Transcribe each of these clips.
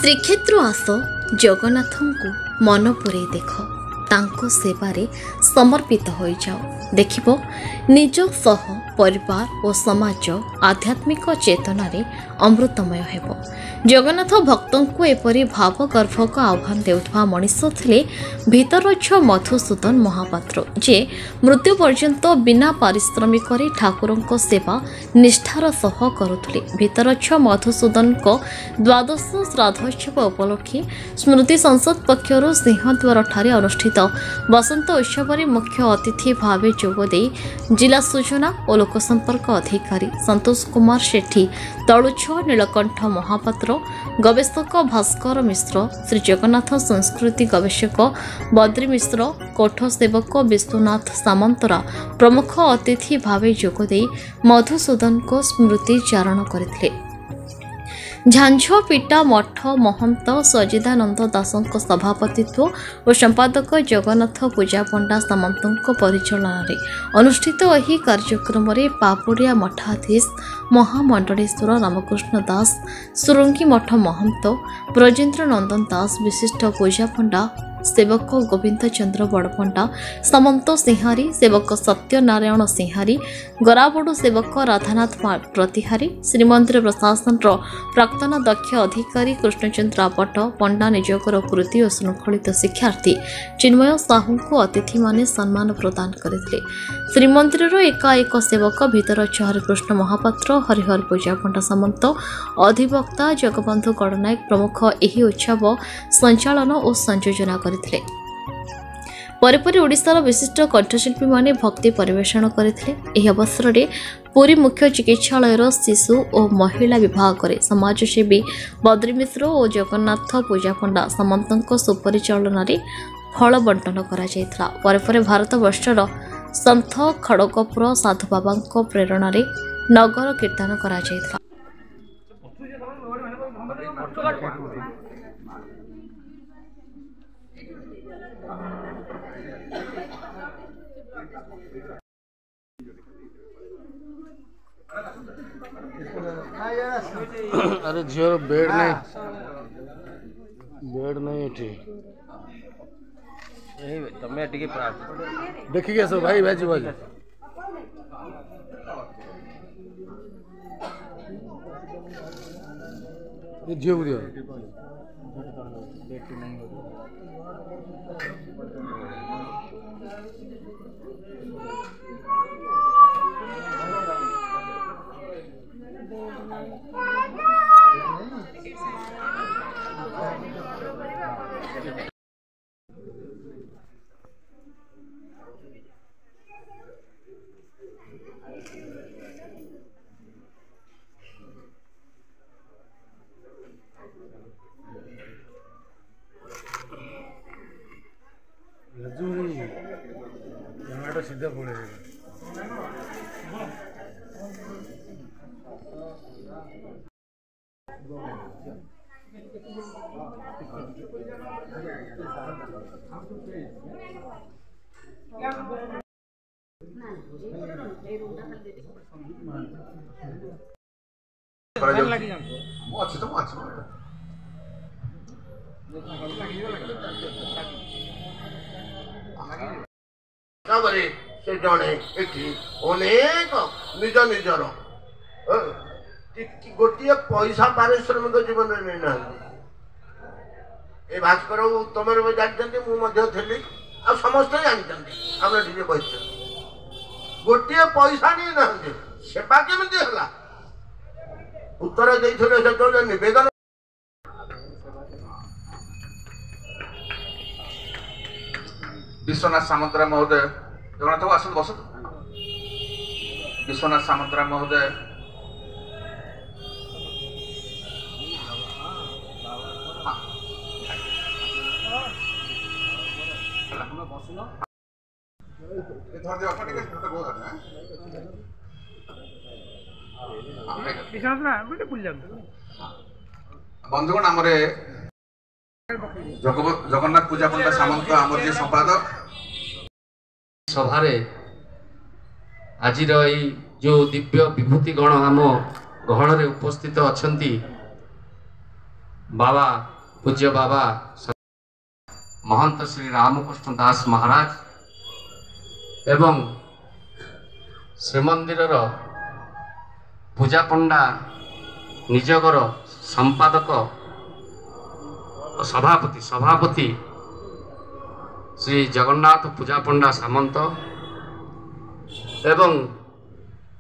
ଶ୍ରୀକ୍ଷେତ୍ର ଆସ ଜଗନ୍ନାଥଙ୍କୁ ମନ ପୂରେଇ ଦେଖ ତାଙ୍କ ସେବାରେ ସମର୍ପିତ ହୋଇଯାଅ ଦେଖିବ ନିଜ ସହ ପରିବାର ଓ ସମାଜ ଆଧ୍ୟାତ୍ମିକ ଚେତନାରେ ଅମୃତମୟ ହେବ। ଜଗନ୍ନାଥ ଭକ୍ତଙ୍କୁ ଏପରି ଭାବଗର୍ଭକ ଆହ୍ୱାନ ଦେଉଥିବା ମଣିଷ ଥିଲେ ଭିତରଚ୍ଛ ମଧୁସୂଦନ ମହାପାତ୍ର, ଯେ ମୃତ୍ୟୁ ପର୍ଯ୍ୟନ୍ତ ବିନା ପାରିଶ୍ରମିକରେ ଠାକୁରଙ୍କ ସେବା ନିଷ୍ଠାର ସହ କରୁଥିଲେ। ଭିତରଚ୍ଛ ମଧୁସୂଦନଙ୍କ ଦ୍ୱାଦଶ ଶ୍ରାଦ୍ଧୋତ୍ସବ ଉପଲକ୍ଷେ ସ୍ମୃତି ସଂସଦ ପକ୍ଷରୁ ସିଂହଦ୍ୱାରଠାରେ ଅନୁଷ୍ଠିତ ବସନ୍ତ ଉତ୍ସବରେ ମୁଖ୍ୟ ଅତିଥି ଭାବେ ଯୋଗଦେଇ ଜିଲ୍ଲା ସୂଚନା ଓ ଲୋକସମ୍ପର୍କ ଅଧିକାରୀ ସନ୍ତୋଷ କୁମାର ସେଠୀ, ତଳୁଛ ନୀଳକଣ୍ଠ ମହାପାତ୍ର, ଗବେଷକ ଭାସ୍କର ମିଶ୍ର, ଶ୍ରୀ ଜଗନ୍ନାଥ ସଂସ୍କୃତି ଗବେଷକ ବଦ୍ରି ମିଶ୍ର, କୋଠ ସେବକ ବିଶ୍ୱନାଥ ସାମନ୍ତରା ପ୍ରମୁଖ ଅତିଥି ଭାବେ ଯୋଗଦେଇ ମଧୁସୂଦନଙ୍କ ସ୍ମୃତି ଚାରଣ କରିଥିଲେ। ଝାଞ୍ଝପିଟା ମଠ ମହନ୍ତ ସଜିଦାନନ୍ଦ ଦାସଙ୍କ ସଭାପତିତ୍ୱ ଓ ସମ୍ପାଦକ ଜଗନ୍ନାଥ ପୂଜା ପଣ୍ଡା ସାମନ୍ତଙ୍କ ପରିଚାଳନାରେ ଅନୁଷ୍ଠିତ ଏହି କାର୍ଯ୍ୟକ୍ରମରେ ପାପୁଡ଼ିଆ ମଠାଧୀଶ ମହାମଣ୍ଡଳେଶ୍ୱର ରାମକୃଷ୍ଣ ଦାସ, ସୁରୁଙ୍ଗି ମଠ ମହନ୍ତ ବ୍ରଜେନ୍ଦ୍ର ନନ୍ଦନ ଦାସ, ବିଶିଷ୍ଟ ପୂଜା ପଣ୍ଡା ସେବକ ଗୋବିନ୍ଦ ଚନ୍ଦ୍ର ବଡ଼ପଣ୍ଡା, ସାମନ୍ତ ସିଂହାରୀ, ସେବକ ସତ୍ୟନାରାୟଣ ସିଂହାରୀ, ଗରାବଡ଼ୁ ସେବକ ରାଧାନାଥ ପ୍ରତିହାରୀ, ଶ୍ରୀମନ୍ଦିର ପ୍ରଶାସନର ପ୍ରାକ୍ତନ ଦକ୍ଷ ଅଧିକାରୀ କୃଷ୍ଣଚନ୍ଦ୍ର ଆପଟ, ପଣ୍ଡା ନିଯୋଗର କୃତି ଓ ଶୃଙ୍ଖଳିତ ଶିକ୍ଷାର୍ଥୀ ଚିନ୍ମୟ ସାହୁଙ୍କୁ ଅତିଥିମାନେ ସମ୍ମାନ ପ୍ରଦାନ କରିଥିଲେ। ଶ୍ରୀମନ୍ଦିରର ଏକାଏକ ସେବକ ଭିତରଚ୍ଛ ହରିକୃଷ୍ଣ ମହାପାତ୍ର, ହରିହର ପୂଜା ପଣ୍ଡା ସାମନ୍ତ, ଅଧିବକ୍ତା ଜଗବନ୍ଧୁ ଗଡ଼ନାୟକ ପ୍ରମୁଖ ଏହି ଉତ୍ସବ ସଞ୍ଚାଳନ ଓ ସଂଯୋଜନା କରିଥିଲେ। ପରେ ପରେ ଓଡ଼ିଶାର ବିଶିଷ୍ଟ କଣ୍ଠଶିଳ୍ପୀମାନେ ଭକ୍ତି ପରିବେଷଣ କରିଥିଲେ। ଏହି ଅବସରରେ ପୁରୀ ମୁଖ୍ୟ ଚିକିତ୍ସାଳୟର ଶିଶୁ ଓ ମହିଳା ବିଭାଗରେ ସମାଜସେବୀ ବଦ୍ରି ମିଶ୍ର ଓ ଜଗନ୍ନାଥ ପୂଜା ପଣ୍ଡା ସାମନ୍ତଙ୍କ ସୁପରିଚାଳନାରେ ଫଳ ବଣ୍ଟନ କରାଯାଇଥିଲା। ପରେ ପରେ ଭାରତବର୍ଷର ସନ୍ଥ ଖଡ଼ଗପୁର ସାଧୁବାବାଙ୍କ ପ୍ରେରଣାରେ ନଗର କୀର୍ତ୍ତନ କରାଯାଇଥିଲା। अरे झीर बेड नहीं एठी तमे टिके देखिए सब भाई भाजी भाजी ये झील दियो टमाटो सीधा पड़े से जड़े अनेक निज निजर गोटे पैसा पारिश्रमिक जीवन नहीं ना ये भास्कर तुम जानते मुझे आ समस्त जानते आम टे कही गोटे पैसा नहीं ना सेवा केमी है उत्तर देते नवेदन विश्वनाथ सामंतराय महोदय जगन्नाथ को आसन बस विश्वनाथ सामंतराय महोदय बंधुगण आम जगन्नाथ पूजा पंडा सामंत आम जे संपादक सभारे आज जो दिव्य विभूति गण आम गहन उपस्थित अच्छा बाबा पूज्य बाबा महंत श्री रामकृष्ण दास महाराज एवं श्रीमंदिर पूजा पंडा निजगर संपादक सभापति श्री जगन्नाथ पूजा पंडा सामंत एवं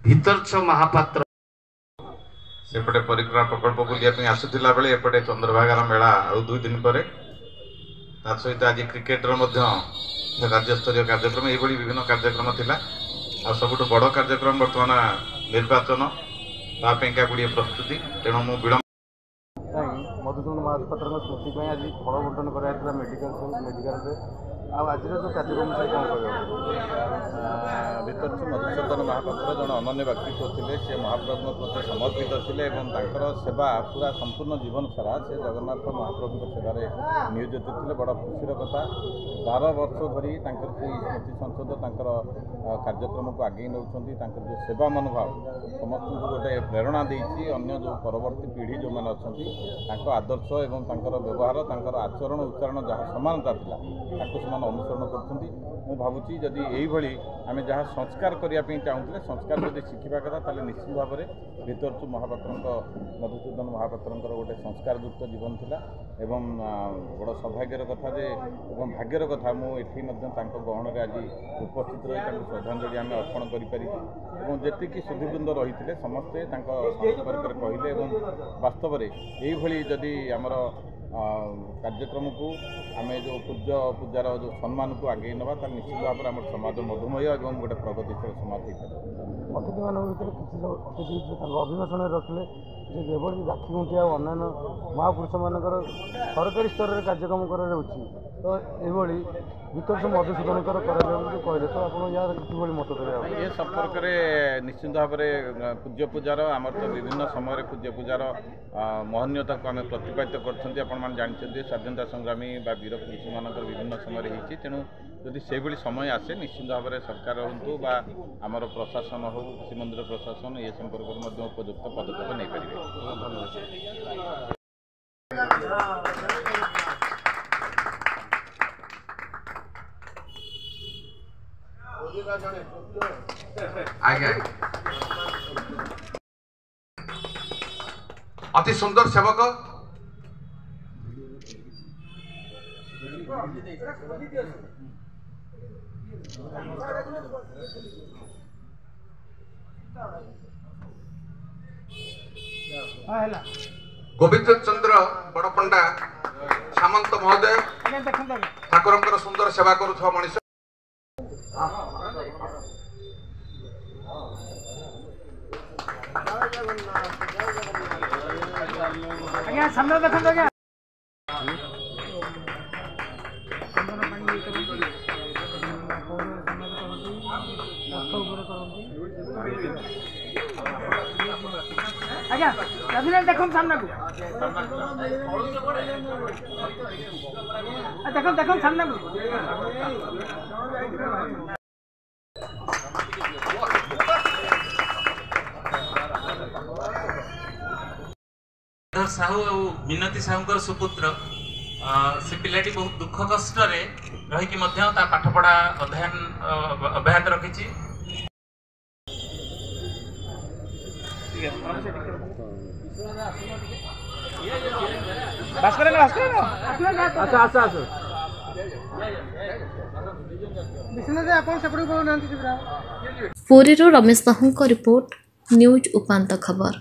भितरछ महापात्र सेपटे परिक्रमा प्रकल्प बुलिया आसुला बेले एपटे चंद्रभागार मेला आउ 2 दिन पर सहित आज क्रिकेटर राज्यस्तरीय कार्यक्रम ये विभिन्न कार्यक्रम थिला आ सबुठ बड़ कार्यक्रम बर्तमान निर्वाचन तापेका गुड़िए प्रस्तुति तेणु मु विलंब मधुसूदन महापात्र स्मृति आज फल बंटन कराइला मेडिकल आज जो कार्यक्रम से कौन कह भीतर मधुसूदन महापात्र जन अनन्य व्यक्तित्व थे से महाप्रभु प्रति समर्पित थे सेवा पूरा संपूर्ण जीवन सारा से जगन्नाथ महाप्रभु सेवार नियोजित थे बड़ खुशी कथा 12 वर्ष धरी स्मृति संसद कार्यक्रम को आगे नौ जो सेवा मनोभाव समस्त गोटे प्रेरणा देती अन्य जो परवर्ती पीढ़ी जो मैंने अच्छा आदर्श एवं व्यवहार आचरण उच्चारण जहाँ समानता था अनुसरण कर भावुँ जदि यही आम जहाँ संस्कार करने चाहूले संस्कार जब शिखा कथा ताले निश्चित भाव में भितरछु महापात्र मधुसूदन महापात्र गोटे संस्कारयुक्त जीवन थिला एवं बड़ सौभाग्यर कथा जे एवं भाग्यर कथा मुझे गहन आज उपस्थित रही श्रद्धांजलि आम अर्पण कर सुधीवृंद रही थे समस्ते संपर्क कहले वास्तव में यही जदि आमर कार्यक्रम को आम जो पूजार जो सम्मान को आगे नवा निश्चित भाव में आम समाज मधुमय और गोटे प्रगतिशील समाज हो अतिथि मान भर किसी अतिथि अभिभाषण रखिले राखी गुंठिया और अन्य महापुरुष मानकर सरकारी स्तर में कार्यक्रम कर तो ये भीतर मधुसूदन कहले तो आप मत दें ये संपर्क में निश्चित भाव में पूज्य पूजार आम तो विभिन्न समय पूज्य पूजार महनीयता को आम प्रतिपादित कर जानते स्वाधीनता संग्रामी वीर पुरुष मान विभिन्न समय होती तेणु जदि से समय आसे निश्चित भाव में सरकार हूँ आमर प्रशासन हो श्रीमंदिर प्रशासन ये संपर्क में उपयुक्त पदक्षेप नहीं पारे। आज्ञा अति सुंदर सेवक गोविंद चंद्र बड़पंडा सामंत महोदय ठाकुर सुंदर सेवा करुवा मनीष सामने देखो आज्ञा देखो सामने को देखो सामने को साहू और मिनती साहू सुपुत्र से पिलाटी बहुत दुख कष्ट रही पाठपढ़ा अध्ययन अब्याहत रखी पुरी रमेश साहू रिपोर्ट न्यूज उपांत खबर।